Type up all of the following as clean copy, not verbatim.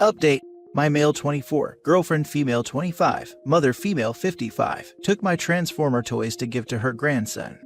Update. My male 24, girlfriend female 25, mother female 55, took my Transformer toys to give to her grandson.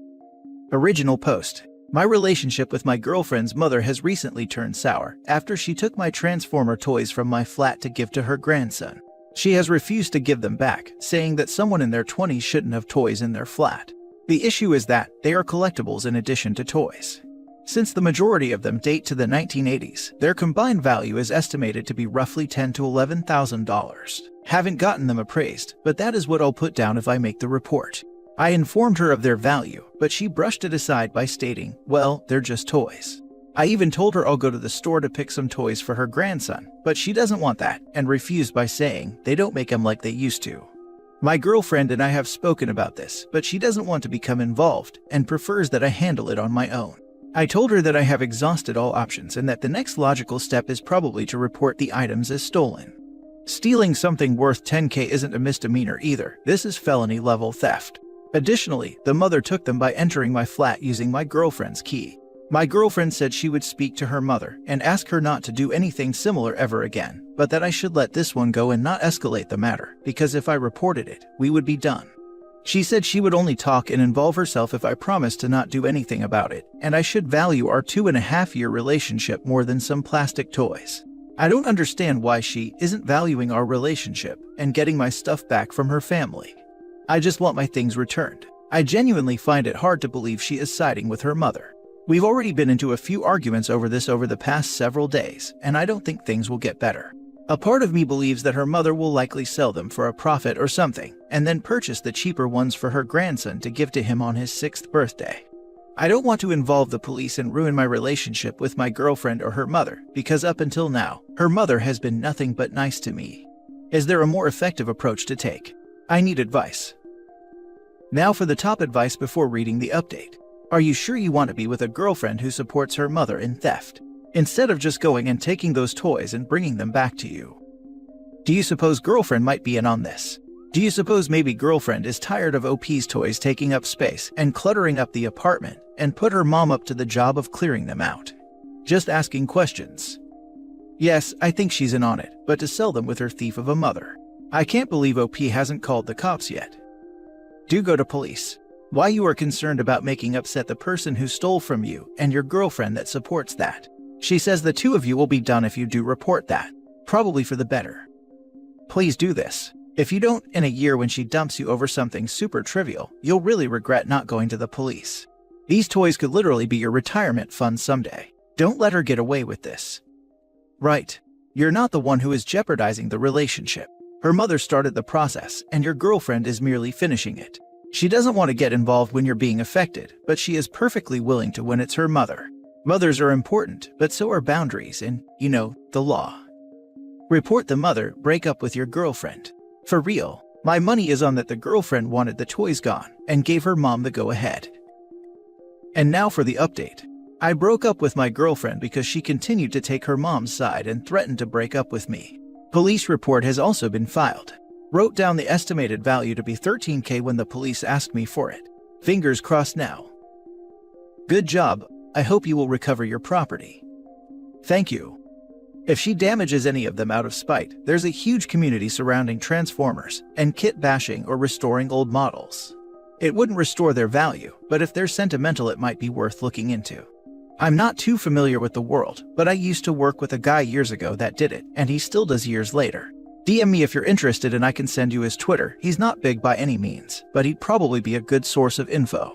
Original post. My relationship with my girlfriend's mother has recently turned sour after she took my Transformer toys from my flat to give to her grandson. She has refused to give them back, saying that someone in their 20s shouldn't have toys in their flat. The issue is that they are collectibles in addition to toys. Since the majority of them date to the 1980s, their combined value is estimated to be roughly $10,000 to $11,000. Haven't gotten them appraised, but that is what I'll put down if I make the report. I informed her of their value, but she brushed it aside by stating, well, they're just toys. I even told her I'll go to the store to pick some toys for her grandson, but she doesn't want that and refused by saying they don't make them like they used to. My girlfriend and I have spoken about this, but she doesn't want to become involved and prefers that I handle it on my own. I told her that I have exhausted all options and that the next logical step is probably to report the items as stolen. Stealing something worth $10,000 isn't a misdemeanor either, this is felony level theft. Additionally, the mother took them by entering my flat using my girlfriend's key. My girlfriend said she would speak to her mother and ask her not to do anything similar ever again, but that I should let this one go and not escalate the matter, because if I reported it, we would be done. She said she would only talk and involve herself if I promised to not do anything about it, and I should value our 2.5-year relationship more than some plastic toys. I don't understand why she isn't valuing our relationship and getting my stuff back from her family. I just want my things returned. I genuinely find it hard to believe she is siding with her mother. We've already been into a few arguments over this over the past several days, and I don't think things will get better. A part of me believes that her mother will likely sell them for a profit or something, and then purchase the cheaper ones for her grandson to give to him on his 6th birthday. I don't want to involve the police and ruin my relationship with my girlfriend or her mother, because up until now, her mother has been nothing but nice to me. Is there a more effective approach to take? I need advice. Now for the top advice before reading the update. Are you sure you want to be with a girlfriend who supports her mother in theft, instead of just going and taking those toys and bringing them back to you? Do you suppose girlfriend might be in on this? Do you suppose maybe girlfriend is tired of OP's toys taking up space and cluttering up the apartment and put her mom up to the job of clearing them out? Just asking questions. Yes, I think she's in on it, but to sell them with her thief of a mother. I can't believe OP hasn't called the cops yet. Do go to police. Why you are concerned about making upset the person who stole from you and your girlfriend that supports that. She says the two of you will be done if you do report that. Probably for the better. Please do this. If you don't, in a year when she dumps you over something super trivial, you'll really regret not going to the police. These toys could literally be your retirement fund someday. Don't let her get away with this. Right. You're not the one who is jeopardizing the relationship. Her mother started the process, and your girlfriend is merely finishing it. She doesn't want to get involved when you're being affected, but she is perfectly willing to when it's her mother. Mothers are important, but so are boundaries and, the law. Report the mother, break up with your girlfriend. For real, my money is on that the girlfriend wanted the toys gone and gave her mom the go-ahead. And now for the update. I broke up with my girlfriend because she continued to take her mom's side and threatened to break up with me. Police report has also been filed. Wrote down the estimated value to be $13,000 when the police asked me for it. Fingers crossed now. Good job. I hope you will recover your property. Thank you. If she damages any of them out of spite, there's a huge community surrounding Transformers and kit bashing or restoring old models. It wouldn't restore their value, but if they're sentimental it might be worth looking into. I'm not too familiar with the world, but I used to work with a guy years ago that did it, and he still does years later. DM me if you're interested and I can send you his Twitter. He's not big by any means, but he'd probably be a good source of info.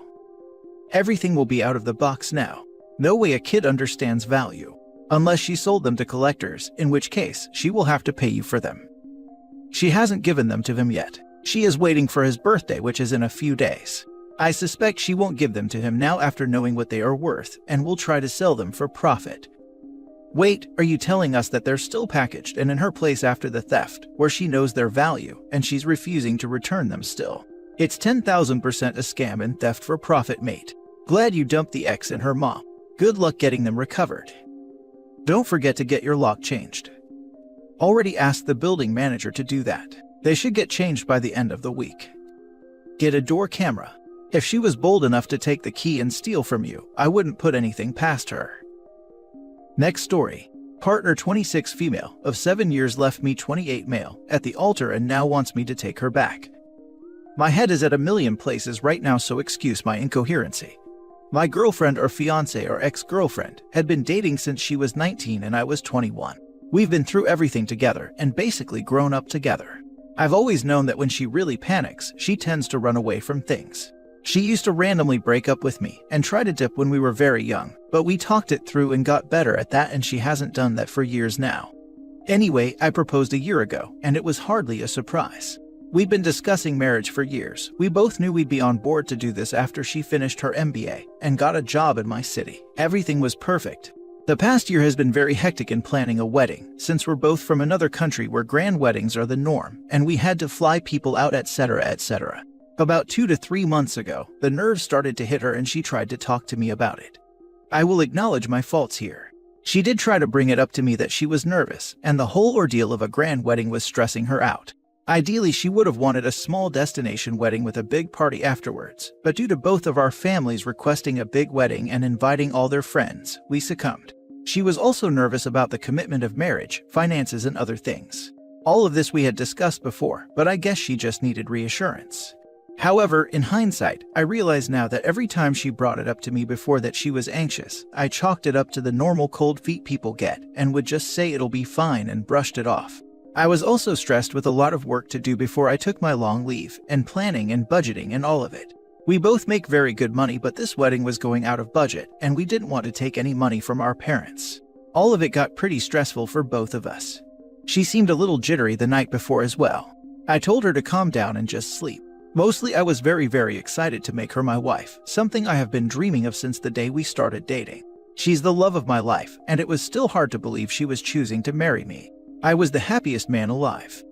Everything will be out of the box now. No way a kid understands value. Unless she sold them to collectors, in which case she will have to pay you for them. She hasn't given them to him yet. She is waiting for his birthday, which is in a few days. I suspect she won't give them to him now after knowing what they are worth and will try to sell them for profit. Wait, are you telling us that they're still packaged and in her place after the theft, where she knows their value and she's refusing to return them still? It's 10,000% a scam and theft for profit, mate. Glad you dumped the ex and her mom. Good luck getting them recovered. Don't forget to get your lock changed. Already asked the building manager to do that. They should get changed by the end of the week. Get a door camera. If she was bold enough to take the key and steal from you, I wouldn't put anything past her. Next story. Partner 26 female of 7 years left me 28 male at the altar and now wants me to take her back. My head is at a million places right now, so excuse my incoherency. My girlfriend or fiance or ex-girlfriend had been dating since she was 19 and I was 21. We've been through everything together and basically grown up together. I've always known that when she really panics, she tends to run away from things. She used to randomly break up with me and try to dip when we were very young, but we talked it through and got better at that, and she hasn't done that for years now. Anyway, I proposed a year ago and it was hardly a surprise. We'd been discussing marriage for years. We both knew we'd be on board to do this after she finished her MBA and got a job in my city. Everything was perfect. The past year has been very hectic in planning a wedding, since we're both from another country where grand weddings are the norm, and we had to fly people out, etc., etc. About 2 to 3 months ago, the nerves started to hit her and she tried to talk to me about it. I will acknowledge my faults here. She did try to bring it up to me that she was nervous, and the whole ordeal of a grand wedding was stressing her out. Ideally, she would have wanted a small destination wedding with a big party afterwards, but due to both of our families requesting a big wedding and inviting all their friends, we succumbed. She was also nervous about the commitment of marriage, finances, and other things. All of this we had discussed before, but I guess she just needed reassurance. However, in hindsight, I realize now that every time she brought it up to me before that she was anxious, I chalked it up to the normal cold feet people get and would just say it'll be fine and brushed it off. I was also stressed with a lot of work to do before I took my long leave, and planning and budgeting and all of it. We both make very good money, but this wedding was going out of budget, and we didn't want to take any money from our parents. All of it got pretty stressful for both of us. She seemed a little jittery the night before as well. I told her to calm down and just sleep. Mostly I was very excited to make her my wife, something I have been dreaming of since the day we started dating. She's the love of my life, and it was still hard to believe she was choosing to marry me. I was the happiest man alive.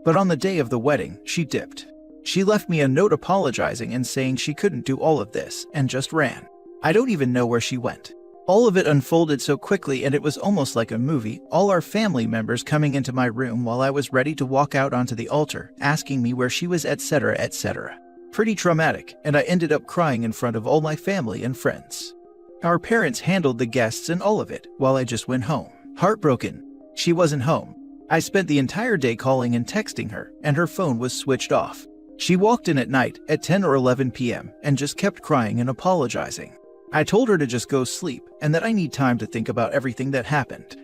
But on the day of the wedding, she dipped. She left me a note apologizing and saying she couldn't do all of this, and just ran. I don't even know where she went. All of it unfolded so quickly, and it was almost like a movie, all our family members coming into my room while I was ready to walk out onto the altar, asking me where she was, etc., etc. Pretty traumatic, and I ended up crying in front of all my family and friends. Our parents handled the guests and all of it, while I just went home, heartbroken. She wasn't home. I spent the entire day calling and texting her, and her phone was switched off. She walked in at night at 10 or 11 p.m. and just kept crying and apologizing. I told her to just go sleep and that I need time to think about everything that happened.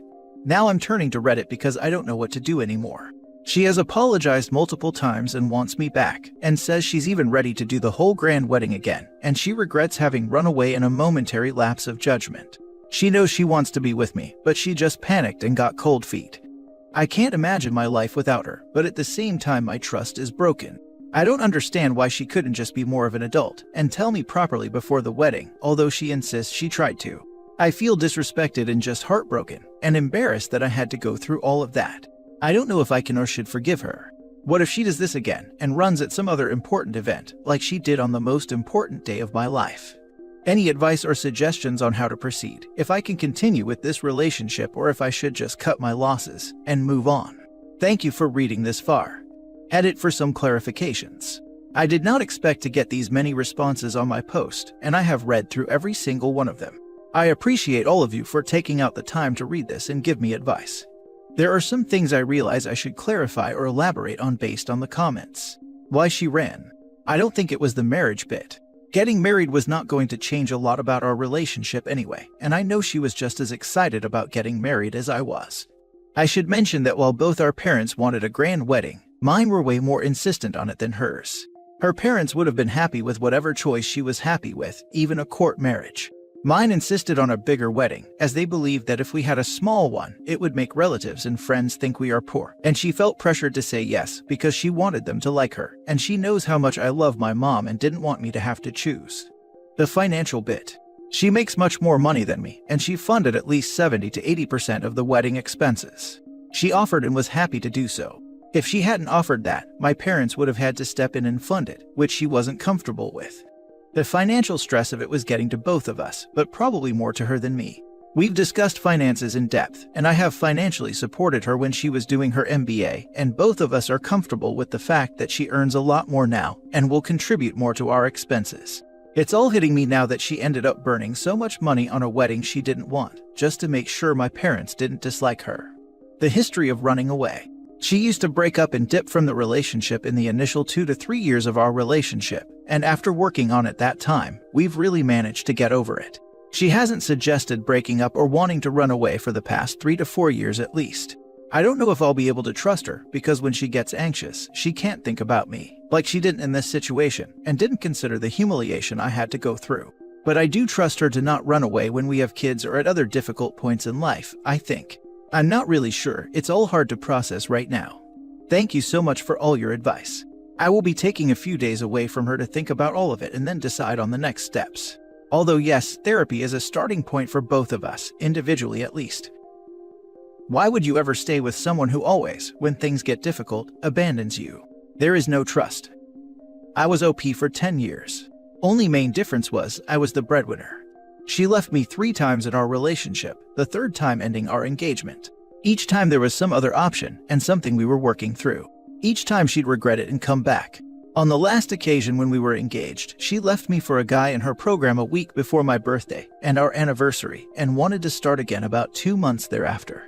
Now I'm turning to Reddit because I don't know what to do anymore. She has apologized multiple times and wants me back, and says she's even ready to do the whole grand wedding again, and she regrets having run away in a momentary lapse of judgment. She knows she wants to be with me, but she just panicked and got cold feet. I can't imagine my life without her, but at the same time my trust is broken. I don't understand why she couldn't just be more of an adult and tell me properly before the wedding, although she insists she tried to. I feel disrespected and just heartbroken and embarrassed that I had to go through all of that. I don't know if I can or should forgive her. What if she does this again and runs at some other important event like she did on the most important day of my life? Any advice or suggestions on how to proceed, if I can continue with this relationship or if I should just cut my losses and move on? Thank you for reading this far. Edit for some clarifications. I did not expect to get these many responses on my post, and I have read through every single one of them. I appreciate all of you for taking out the time to read this and give me advice. There are some things I realize I should clarify or elaborate on based on the comments. Why she ran. I don't think it was the marriage bit. Getting married was not going to change a lot about our relationship anyway, and I know she was just as excited about getting married as I was. I should mention that while both our parents wanted a grand wedding, mine were way more insistent on it than hers. Her parents would have been happy with whatever choice she was happy with, even a court marriage. Mine insisted on a bigger wedding, as they believed that if we had a small one, it would make relatives and friends think we are poor. And she felt pressured to say yes because she wanted them to like her, and she knows how much I love my mom and didn't want me to have to choose. The financial bit. She makes much more money than me, and she funded at least 70 to 80% of the wedding expenses. She offered and was happy to do so. If she hadn't offered that, my parents would have had to step in and fund it, which she wasn't comfortable with. The financial stress of it was getting to both of us, but probably more to her than me. We've discussed finances in depth, and I have financially supported her when she was doing her MBA, and both of us are comfortable with the fact that she earns a lot more now and will contribute more to our expenses. It's all hitting me now that she ended up burning so much money on a wedding she didn't want, just to make sure my parents didn't dislike her. The history of running away. She used to break up and dip from the relationship in the initial 2 to 3 years of our relationship, and after working on it that time, we've really managed to get over it. She hasn't suggested breaking up or wanting to run away for the past 3 to 4 years at least. I don't know if I'll be able to trust her because when she gets anxious, she can't think about me, like she didn't in this situation, and didn't consider the humiliation I had to go through. But I do trust her to not run away when we have kids or at other difficult points in life, I think. I'm not really sure, it's all hard to process right now. Thank you so much for all your advice. I will be taking a few days away from her to think about all of it and then decide on the next steps. Although yes, therapy is a starting point for both of us, individually at least. Why would you ever stay with someone who always, when things get difficult, abandons you? There is no trust. I was OP for 10 years. Only main difference was I was the breadwinner. She left me 3 times in our relationship, the 3rd time ending our engagement. Each time there was some other option and something we were working through. Each time she'd regret it and come back. On the last occasion when we were engaged, she left me for a guy in her program a week before my birthday and our anniversary and wanted to start again about 2 months thereafter.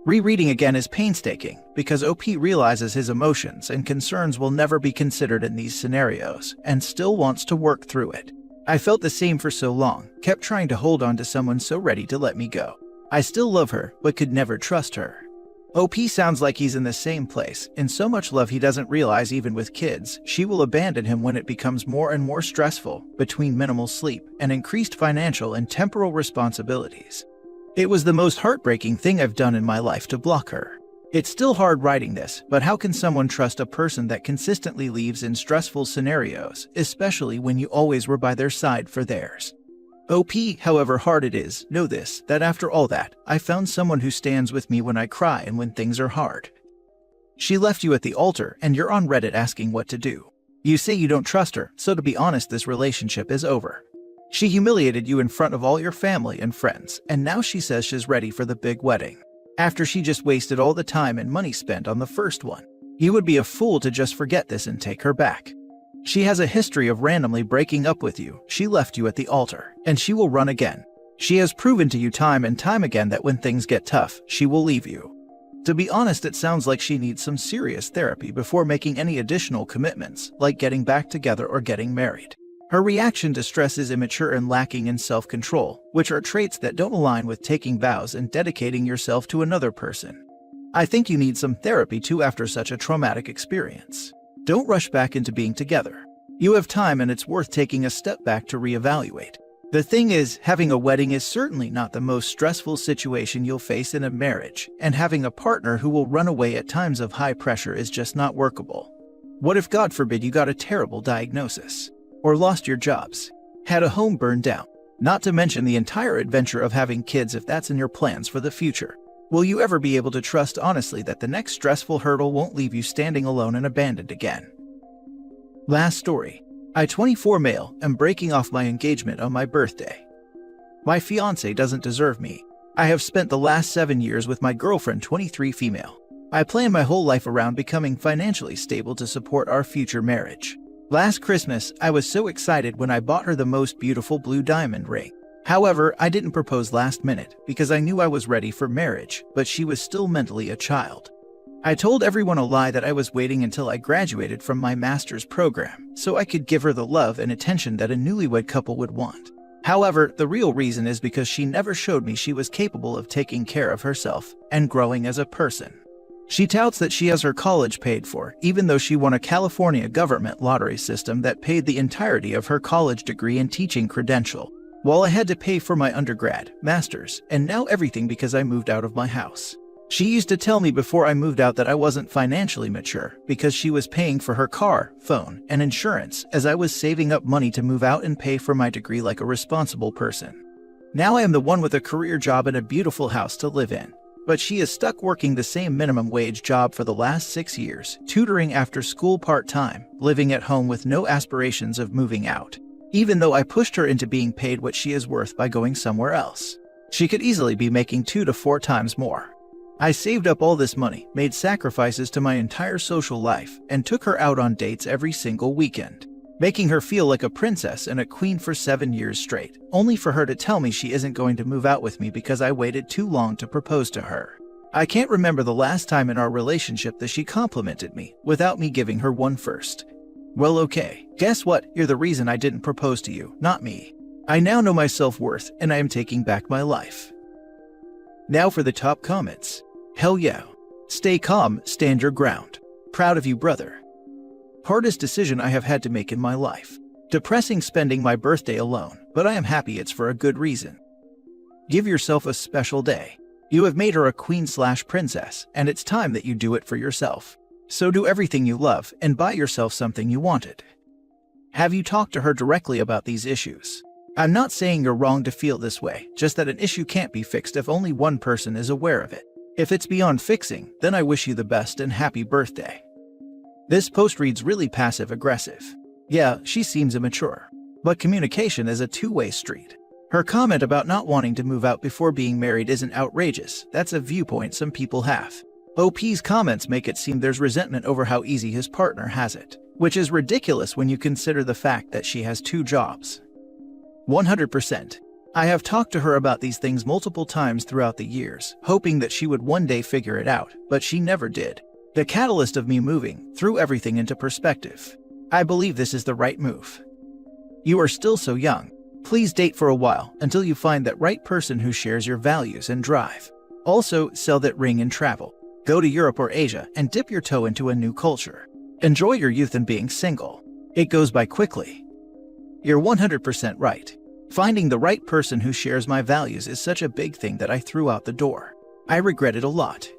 Rereading again is painstaking because OP realizes his emotions and concerns will never be considered in these scenarios and still wants to work through it. I felt the same for so long, kept trying to hold on to someone so ready to let me go. I still love her, but could never trust her. OP sounds like he's in the same place, in so much love he doesn't realize even with kids, she will abandon him when it becomes more and more stressful, between minimal sleep and increased financial and temporal responsibilities. It was the most heartbreaking thing I've done in my life to block her. It's still hard writing this, but how can someone trust a person that consistently leaves in stressful scenarios, especially when you always were by their side for theirs? OP, however hard it is, know this, that after all that, I found someone who stands with me when I cry and when things are hard. She left you at the altar and you're on Reddit asking what to do. You say you don't trust her, so to be honest, this relationship is over. She humiliated you in front of all your family and friends, and now she says she's ready for the big wedding. After she just wasted all the time and money spent on the first one. You would be a fool to just forget this and take her back. She has a history of randomly breaking up with you, she left you at the altar, and she will run again. She has proven to you time and time again that when things get tough, she will leave you. To be honest, it sounds like she needs some serious therapy before making any additional commitments, like getting back together or getting married. Her reaction to stress is immature and lacking in self-control, which are traits that don't align with taking vows and dedicating yourself to another person. I think you need some therapy too after such a traumatic experience. Don't rush back into being together. You have time and it's worth taking a step back to reevaluate. The thing is, having a wedding is certainly not the most stressful situation you'll face in a marriage, and having a partner who will run away at times of high pressure is just not workable. What if, God forbid, you got a terrible diagnosis? Or lost your jobs, had a home burned down, not to mention the entire adventure of having kids if that's in your plans for the future. Will you ever be able to trust honestly that the next stressful hurdle won't leave you standing alone and abandoned again? Last story. I, 24 male, am breaking off my engagement on my birthday. My fiancé doesn't deserve me. I have spent the last 7 years with my girlfriend, 23 female. I planned my whole life around becoming financially stable to support our future marriage. Last Christmas, I was so excited when I bought her the most beautiful blue diamond ring. However, I didn't propose last minute because I knew I was ready for marriage, but she was still mentally a child. I told everyone a lie that I was waiting until I graduated from my master's program so I could give her the love and attention that a newlywed couple would want. However, the real reason is because she never showed me she was capable of taking care of herself and growing as a person. She touts that she has her college paid for, even though she won a California government lottery system that paid the entirety of her college degree and teaching credential, while I had to pay for my undergrad, master's, and now everything because I moved out of my house. She used to tell me before I moved out that I wasn't financially mature because she was paying for her car, phone, and insurance as I was saving up money to move out and pay for my degree like a responsible person. Now I am the one with a career job and a beautiful house to live in. But she is stuck working the same minimum wage job for the last 6 years, tutoring after school part-time, living at home with no aspirations of moving out, even though I pushed her into being paid what she is worth by going somewhere else. She could easily be making 2 to 4 times more. I saved up all this money, made sacrifices to my entire social life, and took her out on dates every single weekend. making her feel like a princess and a queen for 7 years straight, only for her to tell me she isn't going to move out with me because I waited too long to propose to her. I can't remember the last time in our relationship that she complimented me without me giving her one first. Well, okay, guess what? You're the reason I didn't propose to you, not me. I now know my self-worth and I am taking back my life. Now for the top comments. Hell yeah. Stay calm, stand your ground. Proud of you, brother. Hardest decision I have had to make in my life. Depressing spending my birthday alone, but I am happy it's for a good reason. Give yourself a special day. You have made her a queen/princess, and it's time that you do it for yourself. So do everything you love and buy yourself something you wanted. Have you talked to her directly about these issues? I'm not saying you're wrong to feel this way, just that an issue can't be fixed if only one person is aware of it. If it's beyond fixing, then I wish you the best and happy birthday. This post reads really passive-aggressive. Yeah, she seems immature. But communication is a two-way street. Her comment about not wanting to move out before being married isn't outrageous. That's a viewpoint some people have. OP's comments make it seem there's resentment over how easy his partner has it, which is ridiculous when you consider the fact that she has 2 jobs. 100%. I have talked to her about these things multiple times throughout the years, hoping that she would one day figure it out, but she never did. The catalyst of me moving threw everything into perspective. I believe this is the right move. You are still so young. Please date for a while until you find that right person who shares your values and drive. Also, sell that ring and travel. Go to Europe or Asia and dip your toe into a new culture. Enjoy your youth and being single. It goes by quickly. You're 100% right. Finding the right person who shares my values is such a big thing that I threw out the door. I regret it a lot.